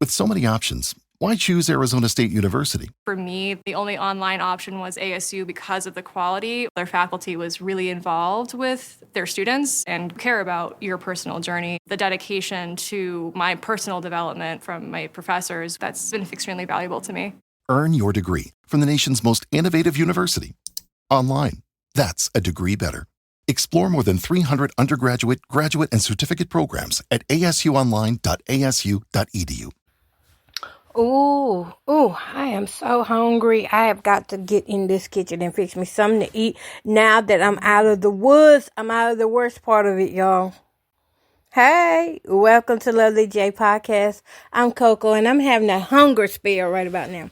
With so many options, why choose Arizona State University? For me, the only online option was ASU because of the quality. Their faculty was really involved with their students and care about your personal journey. The dedication to my personal development from my professors, that's been extremely valuable to me. Earn your degree from the nation's most innovative university. Online. That's a degree better. Explore more than 300 undergraduate, graduate, and certificate programs at asuonline.asu.edu. Ooh, I am so hungry. I have got to get in this kitchen and fix me something to eat now that I'm out of the woods. I'm out of the worst part of it, y'all. Hey, welcome to Lovely J Podcast. I'm Coco, and I'm having a hunger spell right about now.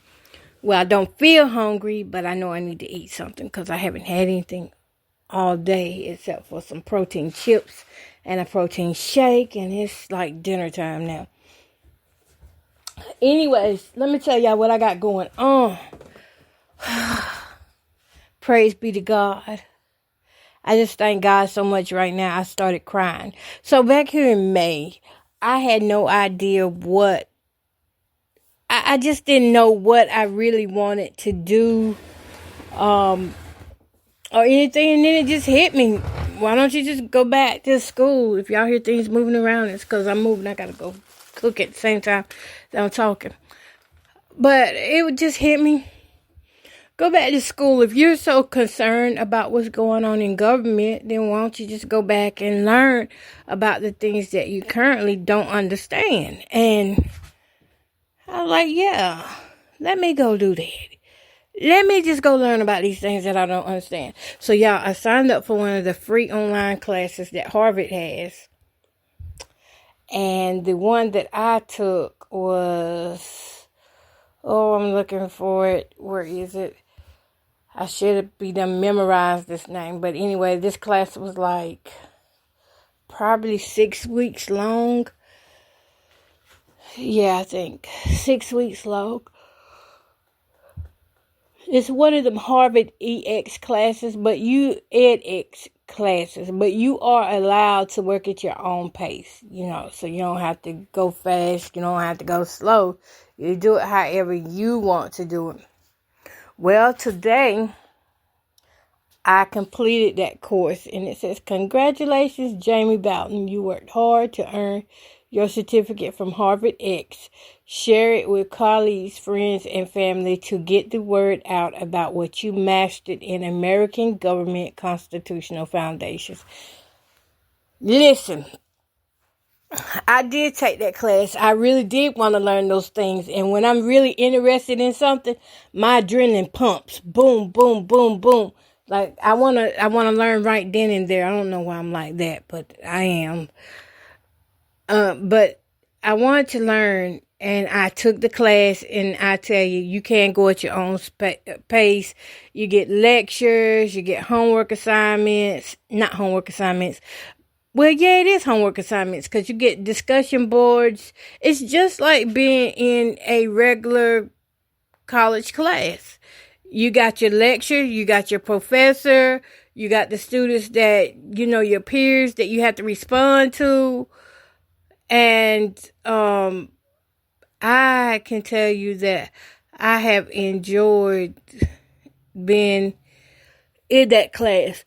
Well, I don't feel hungry, but I know I need to eat something because I haven't had anything all day except for some protein chips and a protein shake, and it's like dinner time now. Anyways, let me tell y'all what I got going on. Praise be to God. I just thank God so much right now. I started crying. So back here in May, I had no idea what, I just didn't know what I really wanted to do or anything. And then it just hit me. Why don't you just go back to school? If y'all hear things moving around, it's because I'm moving. I got to go cook at the same time that I'm talking. But it would just hit me. Go back to school. If you're so concerned about what's going on in government, then why don't you just go back and learn about the things that you currently don't understand? And I was like, yeah, let me go do that. Let me just go learn about these things that I don't understand. So, y'all, I signed up for one of the free online classes that Harvard has. And the one that I took was, I'm looking for it. Where is it? I should be done memorized this name. But anyway, this class was like probably 6 weeks long. Yeah, I think 6 weeks long. It's one of them Harvard EX classes, edX classes, but you are allowed to work at your own pace, so you don't have to go fast, you don't have to go slow. You do it however you want to do it. Well, today I completed that course, and it says, congratulations, Jamie Boughton. You worked hard to earn your certificate from Harvard X. Share it with colleagues, friends, and family to get the word out about what you mastered in American government constitutional foundations. Listen, I did take that class. I really did want to learn those things. And when I'm really interested in something, my adrenaline pumps. Boom, boom, boom, boom. Like I wanna learn right then and there. I don't know why I'm like that, but I am. But I wanted to learn, and I took the class, and I tell you, you can't go at your own pace. You get lectures, you get homework assignments, not homework assignments. Well, yeah, it is homework assignments because you get discussion boards. It's just like being in a regular college class. You got your lecture, you got your professor, you got the students that, your peers that you have to respond to. And I can tell you that I have enjoyed being in that class.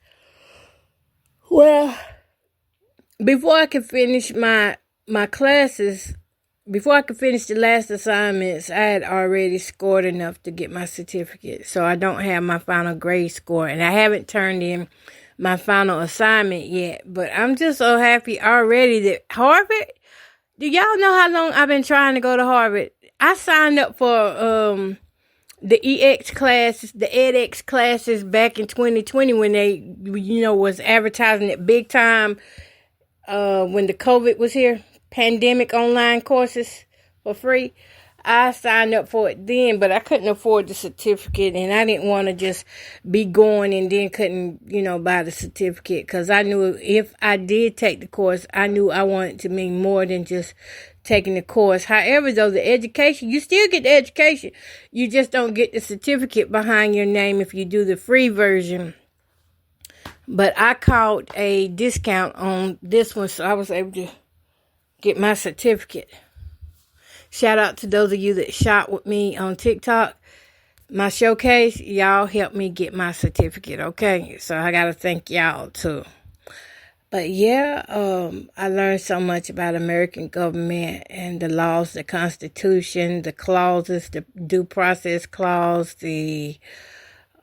Well, before I could finish my classes, before I could finish the last assignments, I had already scored enough to get my certificate. So I don't have my final grade score, and I haven't turned in my final assignment yet. But I'm just so happy already that Harvard. Do y'all know how long I've been trying to go to Harvard? I signed up for the EX classes, the edX classes back in 2020 when they, was advertising it big time when the COVID was here, pandemic online courses for free. I signed up for it then, but I couldn't afford the certificate, and I didn't want to just be going and then couldn't, buy the certificate, because I knew if I did take the course, I knew I wanted to mean more than just taking the course. However, though, the education, you still get the education. You just don't get the certificate behind your name if you do the free version. But I caught a discount on this one, so I was able to get my certificate. Shout out to those of you that shop with me on TikTok. My showcase, y'all helped me get my certificate, okay? So I got to thank y'all too. But yeah, I learned so much about American government and the laws, the Constitution, the clauses, the due process clause, the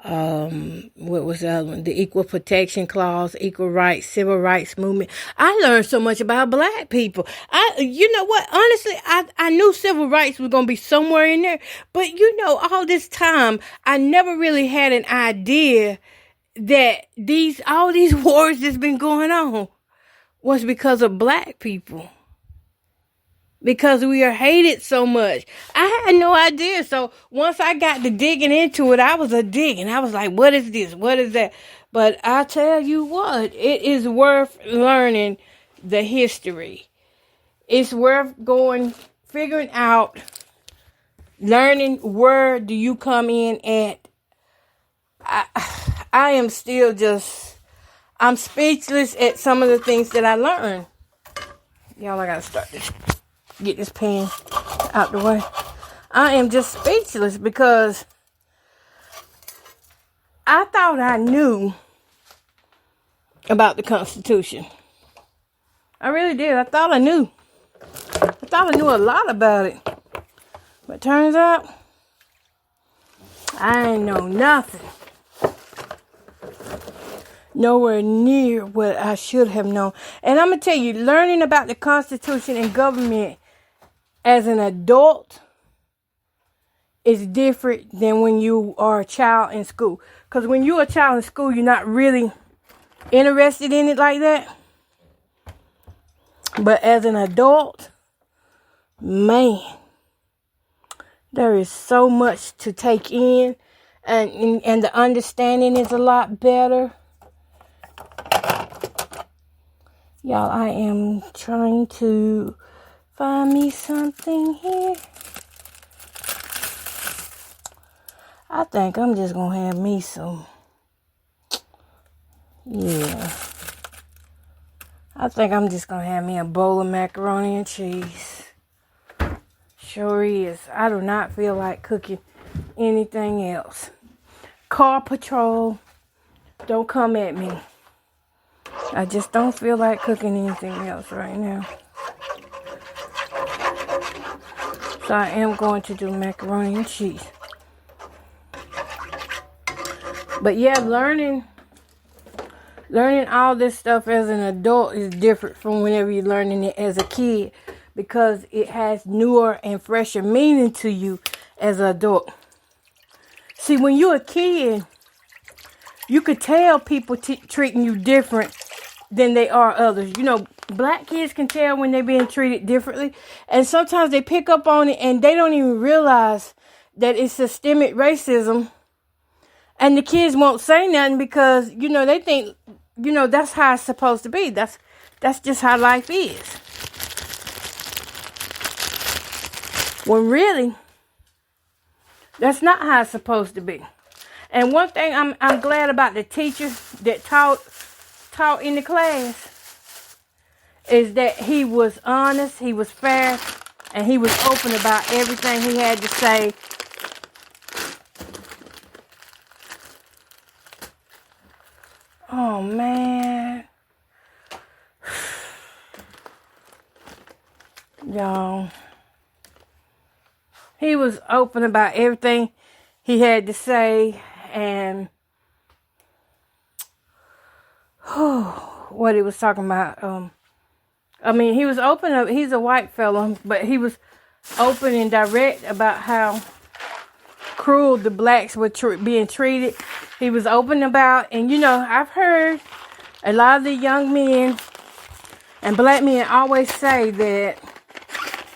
what was the other one? The Equal Protection Clause, Equal Rights, Civil Rights Movement. I learned so much about black people. You know what? Honestly, I knew civil rights was going to be somewhere in there. But you know, all this time, I never really had an idea that all these wars that's been going on was because of black people. Because we are hated so much. I had no idea. So once I got to digging into it, I was digging. I was like, what is this? What is that? But I tell you what, it is worth learning the history. It's worth figuring out, learning where do you come in at. I am still I'm speechless at some of the things that I learned. Y'all, I gotta start this. Get this pen out the way. I am just speechless because I thought I knew about the Constitution. I really did. I thought I knew. I thought I knew a lot about it. But turns out, I ain't know nothing. Nowhere near what I should have known. And I'm going to tell you, learning about the Constitution and government as an adult is different than when you are a child in school. Because when you're a child in school, you're not really interested in it like that. But as an adult, man, there is so much to take in. And the understanding is a lot better. Y'all, I am trying to find me something here. I think I'm just going to have me some. Yeah. I think I'm just going to have me a bowl of macaroni and cheese. Sure is. I do not feel like cooking anything else. Car Patrol, don't come at me. I just don't feel like cooking anything else right now. So I am going to do macaroni and cheese. But yeah, learning all this stuff as an adult is different from whenever you're learning it as a kid, because it has newer and fresher meaning to you as an adult. See, when you're a kid, you could tell people treating you different than they are others. You know, black kids can tell when they're being treated differently. And sometimes they pick up on it and they don't even realize that it's systemic racism. And the kids won't say nothing because, you know, they think, you know, that's how it's supposed to be. That's just how life is. When really, that's not how it's supposed to be. And one thing I'm glad about the teacher that taught in the class is that he was honest, he was fair, and he was open about everything he had to say. Oh, man. Y'all. He was open about everything he had to say. And what he was talking about. I mean, he was open. He's a white fella, but he was open and direct about how cruel the blacks were being treated. He was open about, and you know, I've heard a lot of the young men and black men always say that,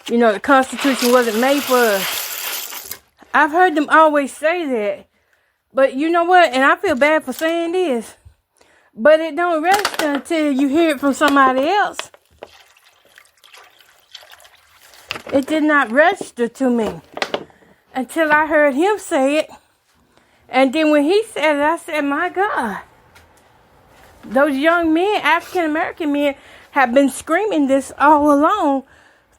you know, the Constitution wasn't made for us. I've heard them always say that. But you know what? And I feel bad for saying this. But it don't register until you hear it from somebody else. It did not register to me until I heard him say it. And then when he said it, I said, my God. Those young men, African American men, have been screaming this all along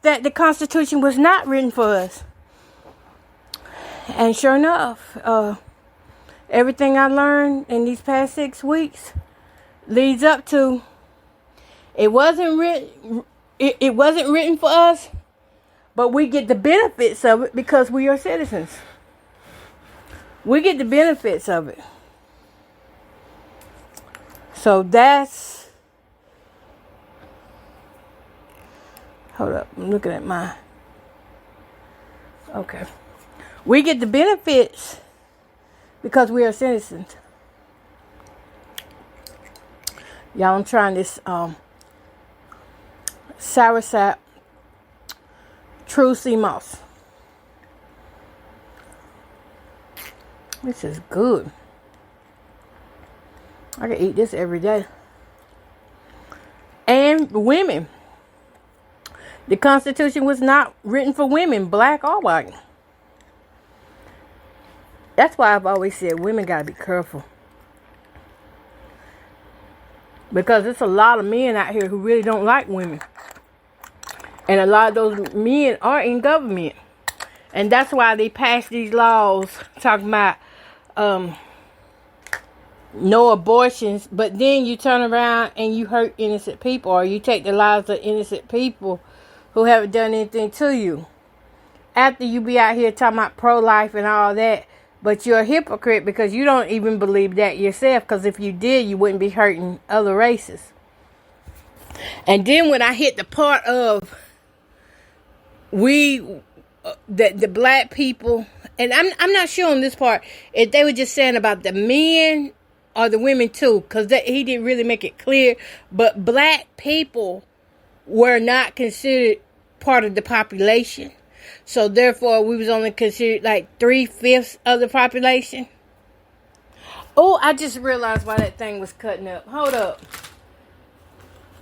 that the Constitution was not written for us. And sure enough, everything I learned in these past 6 weeks leads up to it wasn't written. It wasn't written for us, but we get the benefits of it because we are citizens. We get the benefits of it. So that's. Hold up, I'm looking at my. Okay. We get the benefits because we are citizens. Y'all, I'm trying this soursop true sea moss. This is good. I can eat this every day. And women. The Constitution was not written for women, black or white. That's why I've always said women gotta be careful. Because there's a lot of men out here who really don't like women. And a lot of those men are in government. And that's why they pass these laws talking about no abortions. But then you turn around and you hurt innocent people. Or you take the lives of innocent people who haven't done anything to you. After you be out here talking about pro-life and all that. But you're a hypocrite because you don't even believe that yourself. Because if you did, you wouldn't be hurting other races. And then when I hit the part of the black people, and I'm not sure on this part if they were just saying about the men or the women too, because he didn't really make it clear. But black people were not considered part of the population. So therefore, we was only considered like 3/5 of the population. Oh, I just realized why that thing was cutting up. Hold up.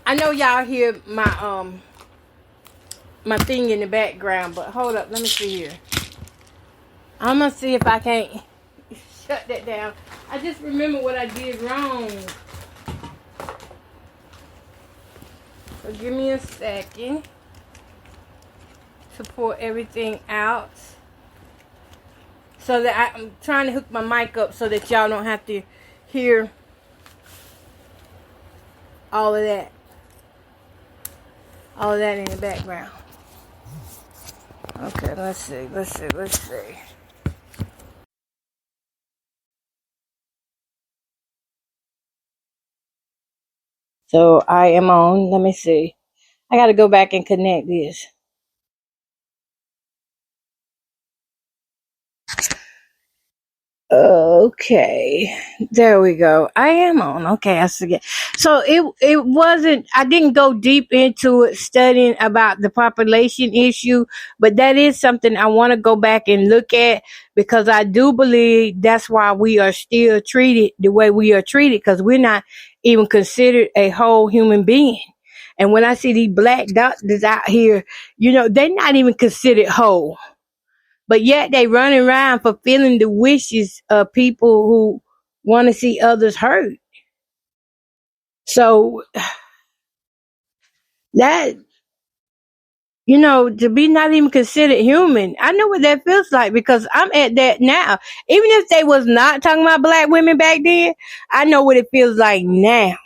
I know y'all hear my my thing in the background, but hold up. Let me see here. I'm gonna see if I can't shut that down. I just remember what I did wrong. So give me a second to pull everything out, so that I'm trying to hook my mic up so that y'all don't have to hear all of that in the background. Okay, let's see. So I am on. Let me see. I got to go back and connect this. Okay, there we go. I am on. Okay, I forget. So it wasn't. I didn't go deep into it studying about the population issue, but that is something I want to go back and look at because I do believe that's why we are still treated the way we are treated because we're not even considered a whole human being. And when I see these black doctors out here, they're not even considered whole. But yet they run around fulfilling the wishes of people who want to see others hurt. So that, to be not even considered human, I know what that feels like because I'm at that now. Even if they was not talking about black women back then, I know what it feels like now.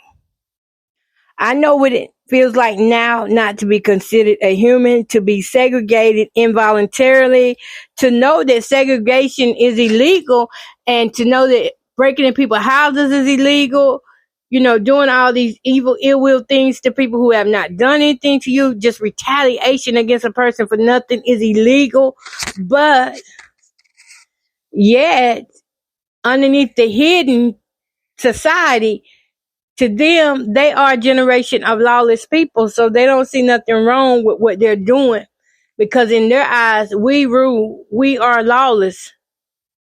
I know what it feels like now not to be considered a human, to be segregated involuntarily, to know that segregation is illegal, and to know that breaking in people's houses is illegal, doing all these evil, ill will things to people who have not done anything to you, just retaliation against a person for nothing is illegal. But yet, underneath the hidden society, to them, they are a generation of lawless people, so they don't see nothing wrong with what they're doing. Because in their eyes, we rule. We are lawless.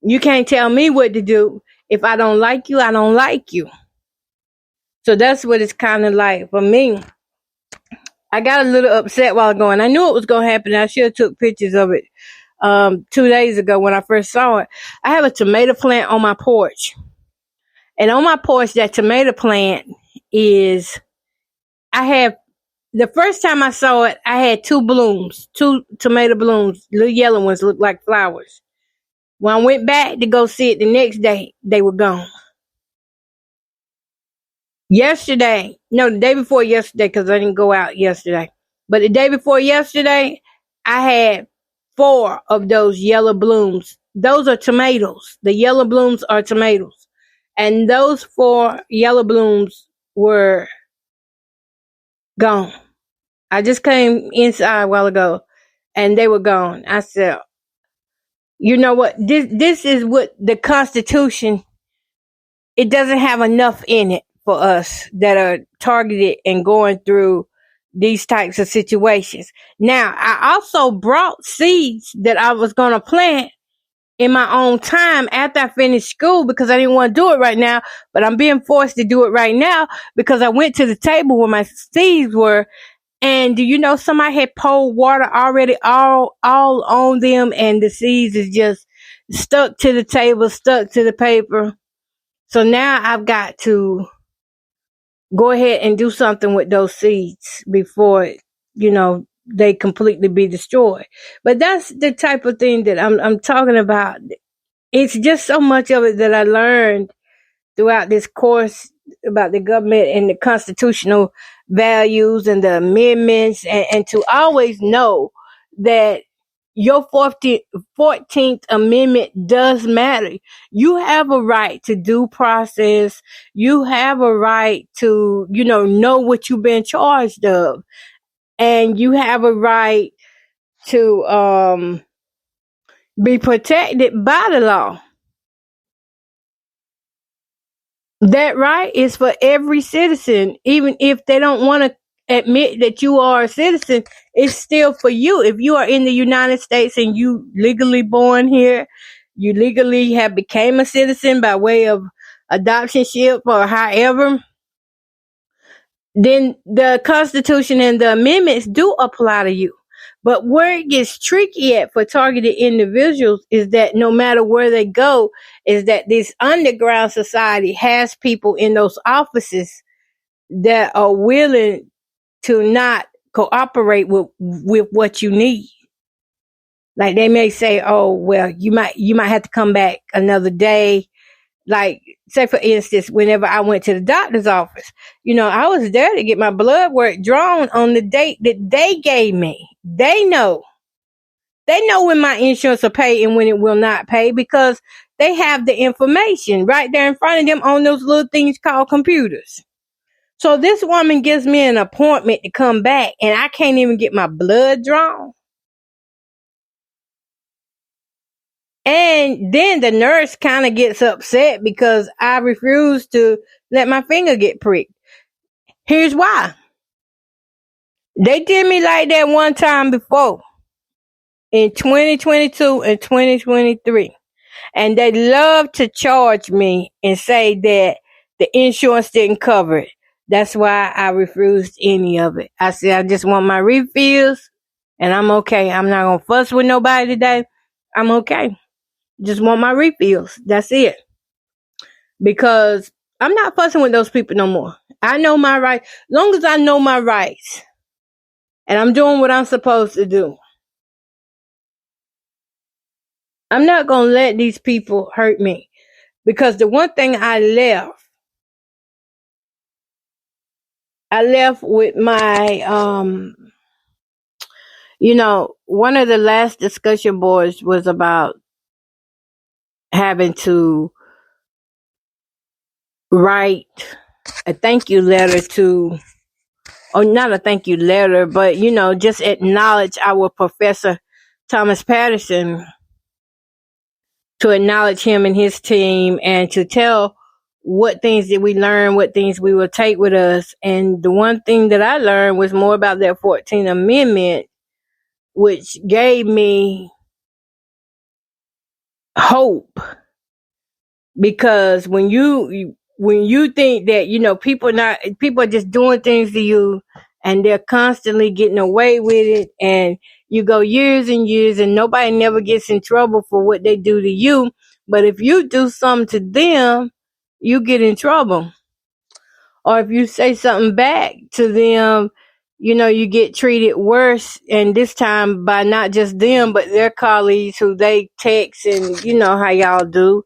You can't tell me what to do. If I don't like you, I don't like you. So that's what it's kind of like for me. I got a little upset while ago, and I knew it was going to happen. I should have took pictures of it 2 days ago when I first saw it. I have a tomato plant on my porch. And on my porch, that tomato plant I have the first time I saw it, I had two tomato blooms, little yellow ones, looked like flowers. When I went back to go see it the next day, they were gone. Yesterday, no, the day before yesterday, because I didn't go out yesterday. But the day before yesterday, I had 4 of those yellow blooms. Those are tomatoes. The yellow blooms are tomatoes. And those 4 yellow blooms were gone. I just came inside a while ago and they were gone. I said, you know what? This is what the Constitution, it doesn't have enough in it for us that are targeted and going through these types of situations. Now, I also brought seeds that I was going to plant in my own time after I finished school because I didn't want to do it right now, but I'm being forced to do it right now because I went to the table where my seeds were. And do you know somebody had poured water already all on them, and the seeds is just stuck to the table, stuck to the paper. So now I've got to go ahead and do something with those seeds before, they completely be destroyed. But that's the type of thing that I'm talking about. It's just so much of it that I learned throughout this course about the government and the constitutional values and the amendments, and to always know that your 14th Amendment does matter. You have a right to due process. You have a right to, know what you've been charged of. And you have a right to be protected by the law. That right is for every citizen. Even if they don't want to admit that you are a citizen, it's still for you. If you are in the United States and you legally born here, you legally have became a citizen by way of adoptionship or however, then the Constitution and the amendments do apply to you. But where it gets tricky at for targeted individuals is that no matter where they go, is that this underground society has people in those offices that are willing to not cooperate with what you need. Like they may say, oh, well, you might have to come back another day. Like, say for instance, whenever I went to the doctor's office, I was there to get my blood work drawn on the date that they gave me. They know when my insurance will pay and when it will not pay because they have the information right there in front of them on those little things called computers. So this woman gives me an appointment to come back and I can't even get my blood drawn. And then the nurse kind of gets upset because I refuse to let my finger get pricked. Here's why. They did me like that one time before in 2022 and 2023. And they love to charge me and say that the insurance didn't cover it. That's why I refused any of it. I said, I just want my refills and I'm okay. I'm not going to fuss with nobody today. I'm okay. Just want my refills. That's it. Because I'm not fussing with those people no more. I know my rights. As long as I know my rights and I'm doing what I'm supposed to do, I'm not going to let these people hurt me. Because the one thing I left with my, one of the last discussion boards was about having to write a thank you letter to, or not a thank you letter, but, just acknowledge our professor, Thomas Patterson, to acknowledge him and his team and to tell what things did we learn, what things we will take with us. And the one thing that I learned was more about that 14th Amendment, which gave me hope. Because when you think that, people are just doing things to you and they're constantly getting away with it, and you go years and years and nobody never gets in trouble for what they do to you. But if you do something to them, you get in trouble. Or if you say something back to them, you get treated worse, and this time by not just them, but their colleagues who they text, and you know how y'all do.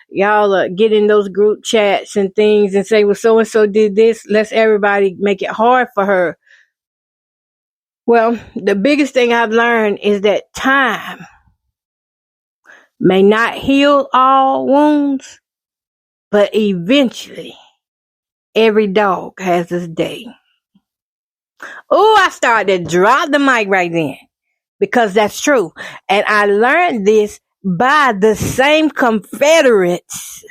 Y'all get in those group chats and things and say, well, so-and-so did this. Let's everybody make it hard for her. Well, the biggest thing I've learned is that time may not heal all wounds, but eventually every dog has his day. Oh, I started to drop the mic right then because that's true. And I learned this by the same Confederates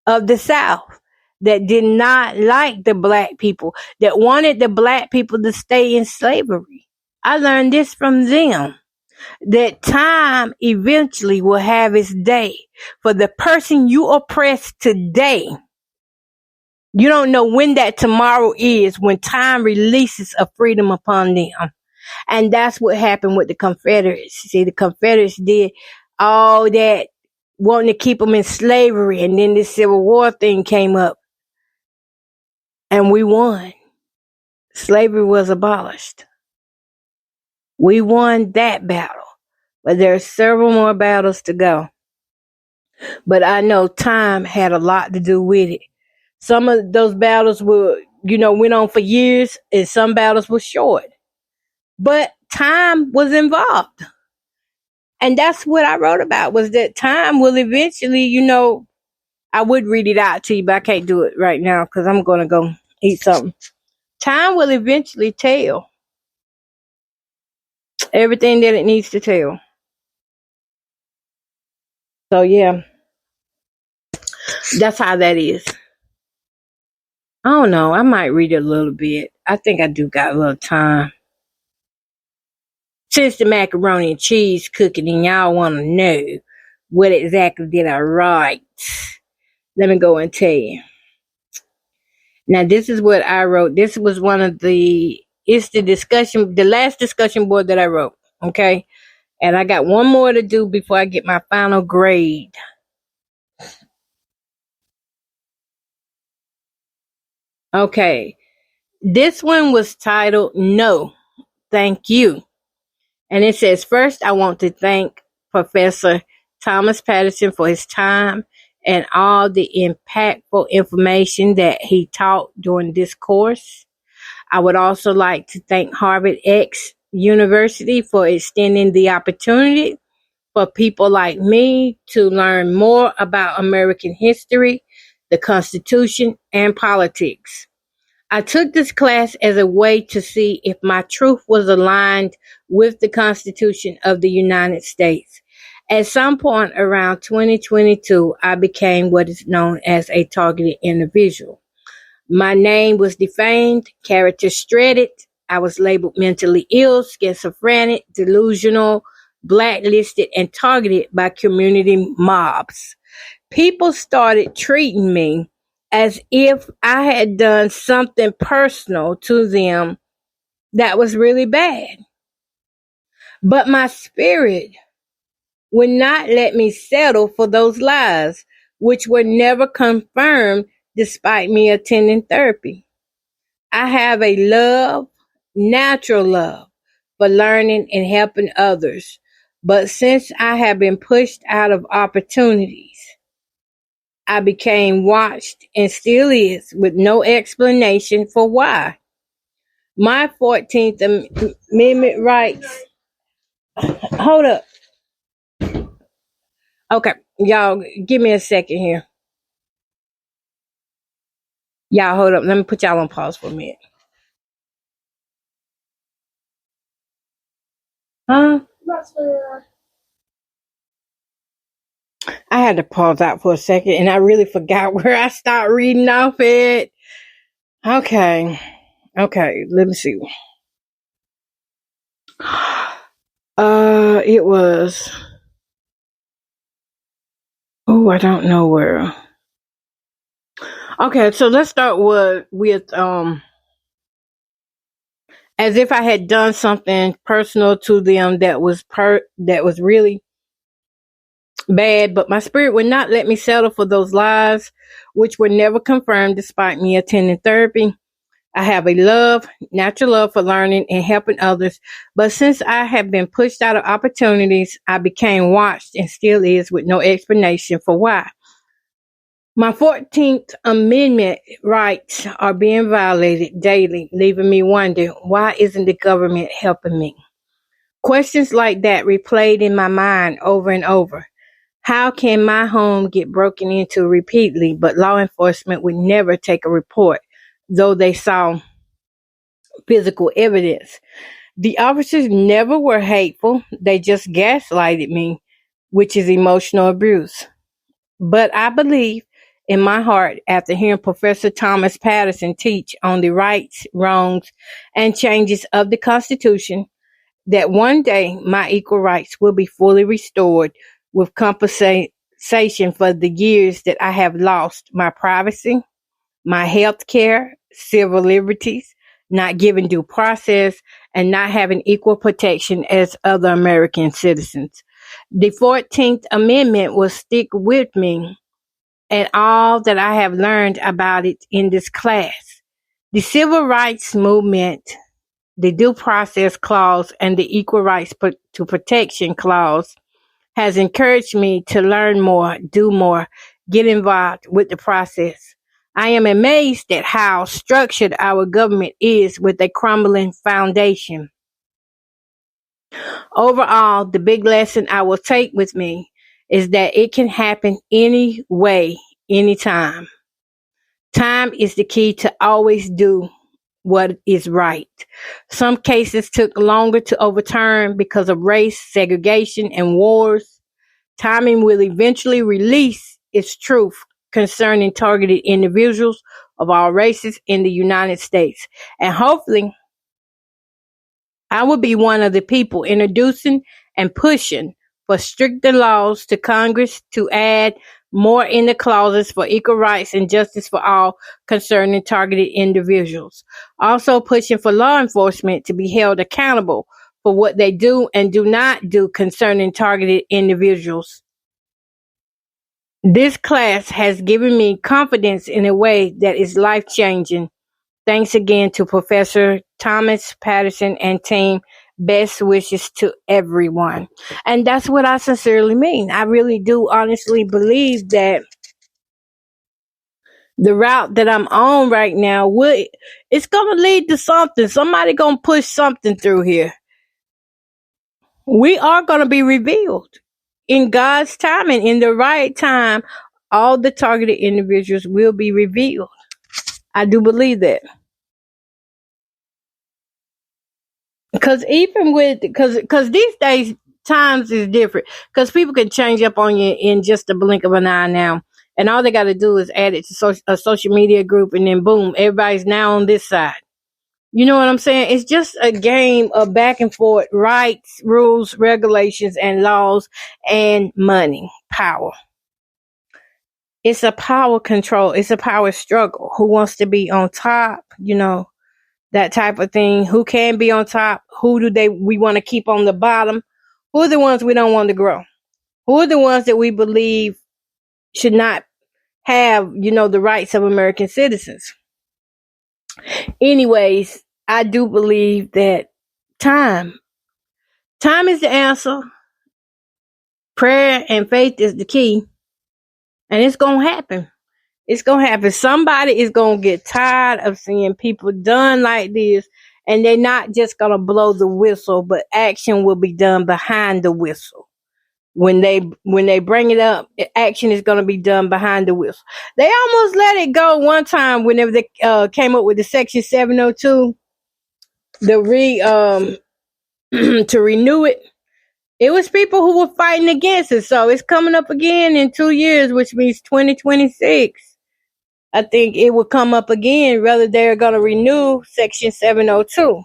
of the South that did not like the black people, that wanted the black people to stay in slavery. I learned this from them, that time eventually will have its day. For the person you oppress today, you don't know when that tomorrow is, when time releases a freedom upon them. And that's what happened with the Confederates. See, the Confederates did all that, wanting to keep them in slavery. And then this Civil War thing came up. And we won. Slavery was abolished. We won that battle. But there are several more battles to go. But I know time had a lot to do with it. Some of those battles were, went on for years, and some battles were short. But time was involved. And that's what I wrote about, was that time will eventually, I would read it out to you, but I can't do it right now because I'm going to go eat something. Time will eventually tell everything that it needs to tell. So, yeah, that's how that is. I don't know. I might read a little bit. I think I do got a little time. Since the macaroni and cheese cooking and y'all want to know what exactly did I write, let me go and tell you. Now, this is what I wrote. This was it's the last discussion board that I wrote, okay? And I got one more to do before I get my final grade. Okay. This one was titled, No, Thank You. And it says, first, I want to thank Professor Thomas Patterson for his time and all the impactful information that he taught during this course. I would also like to thank Harvard X University for extending the opportunity for people like me to learn more about American history, the Constitution, and politics. I took this class as a way to see if my truth was aligned with the Constitution of the United States. At some point around 2022, I became what is known as a targeted individual. My name was defamed, character shredded. I was labeled mentally ill, schizophrenic, delusional, blacklisted, and targeted by community mobs. People started treating me as if I had done something personal to them that was really bad. But my spirit would not let me settle for those lies, which were never confirmed despite me attending therapy. I have a natural love for learning and helping others. But since I have been pushed out of opportunities, I became watched and still is with no explanation for why. My 14th Amendment rights. Hold up. Okay, y'all, give me a second here. Y'all, hold up. Let me put y'all on pause for a minute. Huh? I had to pause out for a second, and I really forgot where I started reading off it. Okay, let me see. It was. Oh, I don't know where. Okay, so let's start with as if I had done something personal to them that was really bad, but my spirit would not let me settle for those lies, which were never confirmed despite me attending therapy. I have natural love for learning and helping others. But since I have been pushed out of opportunities, I became watched and still is with no explanation for why. My 14th Amendment rights are being violated daily, leaving me wondering, why isn't the government helping me? Questions like that replayed in my mind over and over. How can my home get broken into repeatedly, but law enforcement would never take a report, though they saw physical evidence? The officers never were hateful. They just gaslighted me, which is emotional abuse. But I believe in my heart, after hearing Professor Thomas Patterson teach on the rights, wrongs, and changes of the Constitution, that one day my equal rights will be fully restored with compensation for the years that I have lost my privacy, my health care, civil liberties, not given due process, and not having equal protection as other American citizens. The 14th Amendment will stick with me and all that I have learned about it in this class. The Civil Rights Movement, the Due Process Clause, and the Equal Rights to Protection Clause has encouraged me to learn more, do more, get involved with the process. I am amazed at how structured our government is with a crumbling foundation. Overall, the big lesson I will take with me is that it can happen any way, anytime. Time is the key to always do what is right. Some cases took longer to overturn because of race, segregation, and wars. Timing will eventually release its truth concerning targeted individuals of all races in the United States. And hopefully, I will be one of the people introducing and pushing for stricter laws to Congress to add more in the clauses for equal rights and justice for all concerning targeted individuals. Also pushing for law enforcement to be held accountable for what they do and do not do concerning targeted individuals. This class has given me confidence in a way that is life-changing. Thanks again to Professor Thomas Patterson and team. Best wishes to everyone. And that's what I sincerely mean. I really do honestly believe that the route that I'm on right now, it's going to lead to something. Somebody going to push something through here. We are going to be revealed in God's time, and in the right time. All the targeted individuals will be revealed. I do believe that. Because these days, times is different. Because people can change up on you in just a blink of an eye now. And all they got to do is add it to a social media group, and then boom, everybody's now on this side. You know what I'm saying? It's just a game of back and forth, rights, rules, regulations, and laws, and money, power. It's a power control. It's a power struggle. Who wants to be on top? You know, that type of thing. Who can be on top? Who we want to keep on the bottom? Who are the ones we don't want to grow? Who are the ones that we believe should not have, the rights of American citizens? Anyways, I do believe that time is the answer. Prayer and faith is the key. And it's going to happen. It's going to happen. Somebody is going to get tired of seeing people done like this. And they're not just going to blow the whistle, but action will be done behind the whistle. When they bring it up, action is going to be done behind the whistle. They almost let it go one time whenever they came up with the Section 702, to renew it. It was people who were fighting against it. So it's coming up again in 2 years, which means 2026. I think it will come up again, whether they're going to renew Section 702.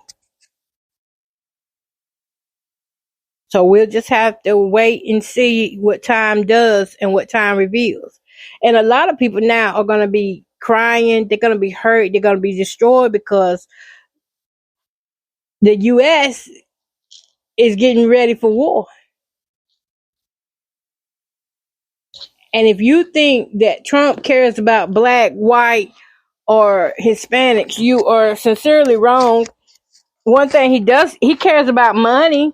So we'll just have to wait and see what time does and what time reveals. And a lot of people now are going to be crying. They're going to be hurt. They're going to be destroyed because the U.S. is getting ready for war. And if you think that Trump cares about black, white, or Hispanics, you are sincerely wrong. One thing he does, he cares about money,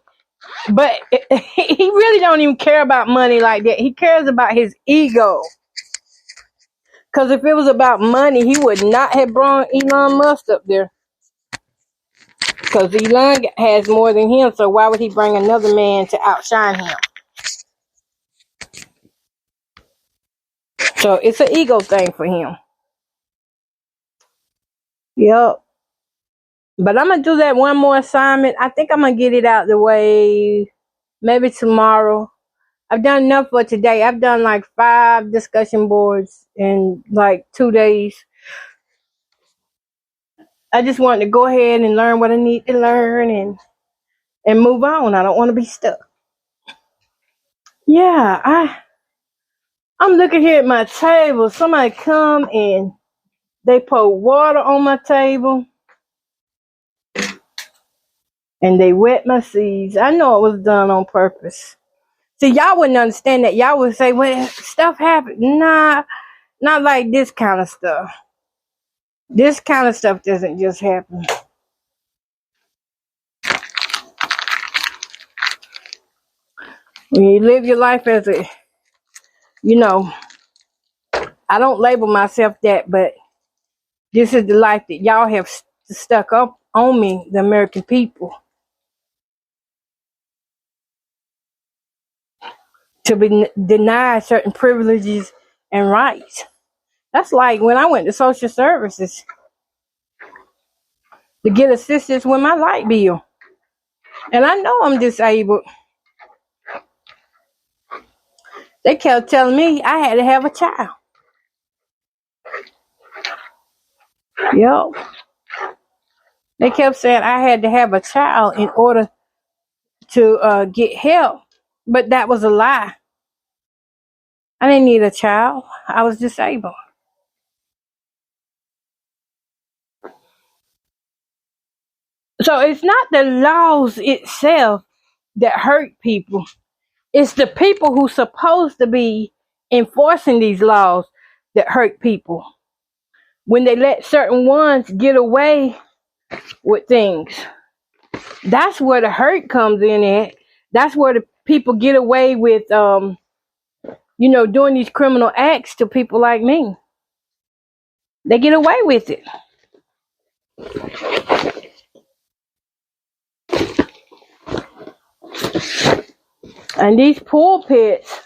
but he really don't even care about money like that. He cares about his ego. Because if it was about money, he would not have brought Elon Musk up there. Because Elon has more than him, so why would he bring another man to outshine him? So it's an ego thing for him. Yep. But I'm going to do that one more assignment. I think I'm going to get it out the way maybe tomorrow. I've done enough for today. I've done like 5 discussion boards in like 2 days. I just wanted to go ahead and learn what I need to learn and move on. I don't want to be stuck. Yeah, I'm looking here at my table. Somebody come and they pour water on my table and they wet my seeds. I know it was done on purpose. See, y'all wouldn't understand that. Y'all would say, well, stuff happened. Nah, not like this kind of stuff. This kind of stuff doesn't just happen. When you live your life as a, I don't label myself that, but this is the life that y'all have stuck up on me, the American people, to be denied certain privileges and rights. That's like when I went to social services to get assistance with my light bill. And I know I'm disabled. They kept telling me I had to have a child. Yep. They kept saying I had to have a child in order to get help. But that was a lie. I didn't need a child. I was disabled. So it's not the laws itself that hurt people. It's the people who's supposed to be enforcing these laws that hurt people. When they let certain ones get away with things. That's where the hurt comes in at. That's where the people get away with, doing these criminal acts to people like me. They get away with it. And these pulpits,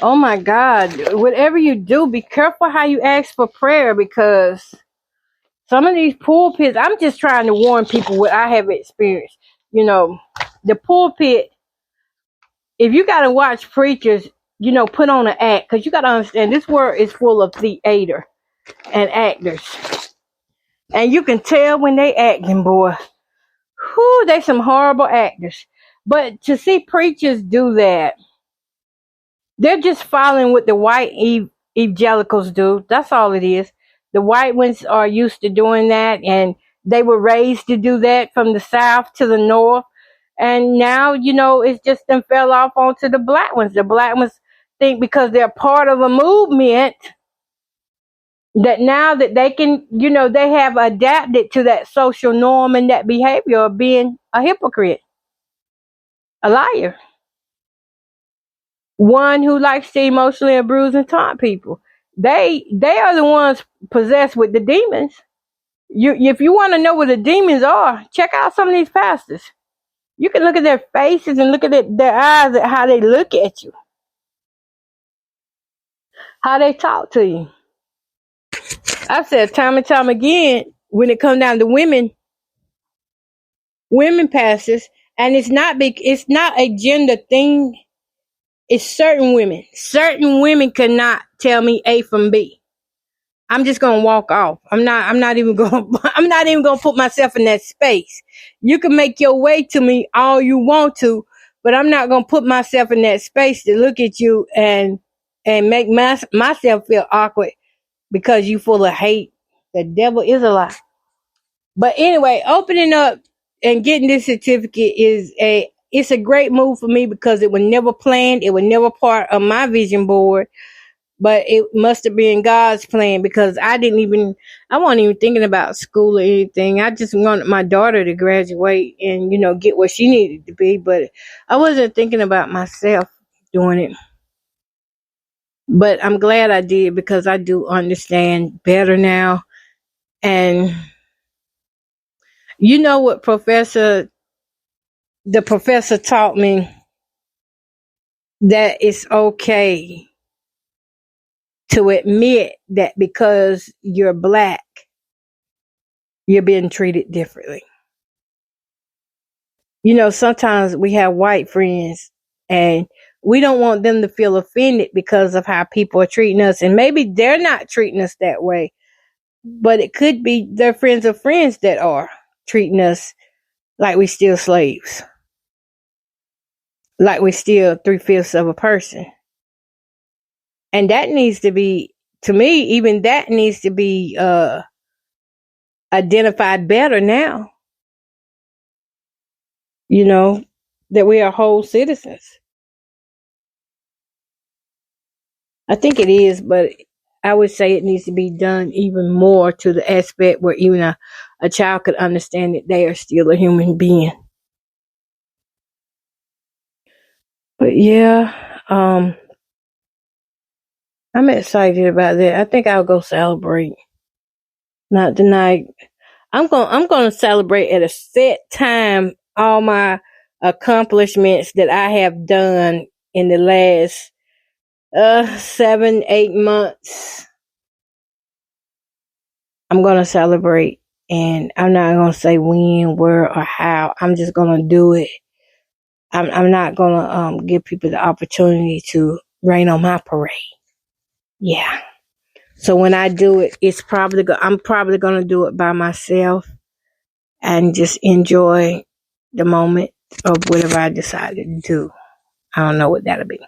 oh my God, whatever you do, be careful how you ask for prayer, because some of these pulpits, I'm just trying to warn people what I have experienced. The pulpit, if you got to watch preachers, put on an act, because you got to understand this world is full of theater and actors. And you can tell when they acting, boy. Whew, they some horrible actors. But to see preachers do that, they're just following what the white evangelicals do. That's all it is. The white ones are used to doing that, and they were raised to do that from the south to the north. And now, it's just them fell off onto the black ones. The black ones think because they're part of a movement that now that they can, they have adapted to that social norm and that behavior of being a hypocrite, a liar, one who likes to emotionally abuse and taunt people. They are the ones possessed with the demons. If you want to know what the demons are, check out some of these pastors. You can look at their faces and look at their eyes, at how they look at you, how they talk to you. I've said time and time again, when it comes down to women pastors, and it's not a gender thing. It's certain women. Certain women cannot tell me A from B. I'm just gonna walk off. I'm not even gonna put myself in that space. You can make your way to me all you want to, but I'm not gonna put myself in that space to look at you and make myself feel awkward because you full of hate. The devil is a lie. But anyway, opening up and getting this certificate it's a great move for me, because it was never planned. It was never part of my vision board. but it must have been God's plan because I wasn't even thinking about school or anything. I just wanted my daughter to graduate and, get where she needed to be, but I wasn't thinking about myself doing it. But I'm glad I did because I do understand better now. And you know what the professor taught me? That it's okay to admit that because you're black, you're being treated differently. Sometimes we have white friends and we don't want them to feel offended because of how people are treating us. And maybe they're not treating us that way, but it could be their friends of friends that are treating us like we still slaves, like we're still 3/5 of a person. And that needs to be, to me, even that needs to be identified better now. That we are whole citizens. I think it is, but I would say it needs to be done even more to the aspect where even a child could understand that they are still a human being. But yeah, I'm excited about that. I think I'll go celebrate. Not tonight. I'm gonna celebrate at a set time all my accomplishments that I have done in the last 7-8 months. I'm gonna celebrate, and I'm not gonna say when, where, or how. I'm just gonna do it. I'm not gonna give people the opportunity to rain on my parade. Yeah. So when I do it, I'm probably gonna do it by myself and just enjoy the moment of whatever I decided to do. I don't know what that'll be.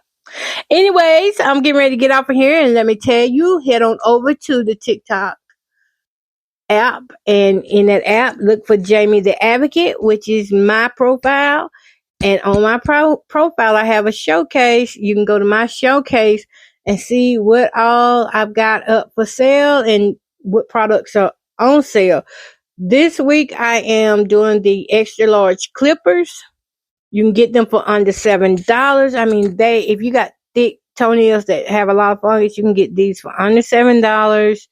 Anyways, I'm getting ready to get off of here, and let me tell you, head on over to the TikTok app, and in that app, look for Jamie the Advocate, which is my profile. And on my profile, I have a showcase. You can go to my showcase and see what all I've got up for sale and what products are on sale. This week, I am doing the extra large clippers. You can get them for under $7. I mean, if you got thick toenails that have a lot of fungus, you can get these for under $7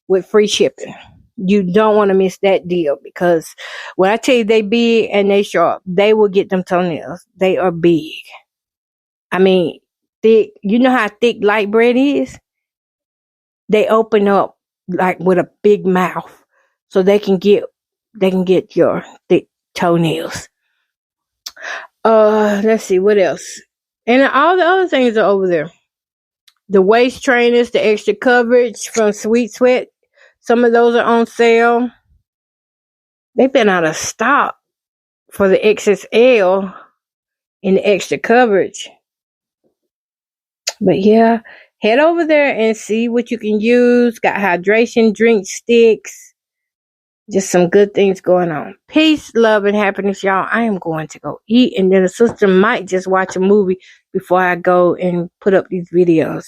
with free shipping. You don't want to miss that deal because when I tell you they big and they sharp, they will get them toenails. They are big. I mean, thick. You know how thick light bread is? They open up like with a big mouth, so they can get your thick toenails. Let's see what else. And all the other things are over there. The waist trainers, the extra coverage from Sweet Sweat. Some of those are on sale. They've been out of stock for the XSL and the extra coverage. But yeah, head over there and see what you can use. Got hydration drink sticks. Just some good things going on. Peace, love, and happiness, y'all. I am going to go eat, and then the sister might just watch a movie before I go and put up these videos.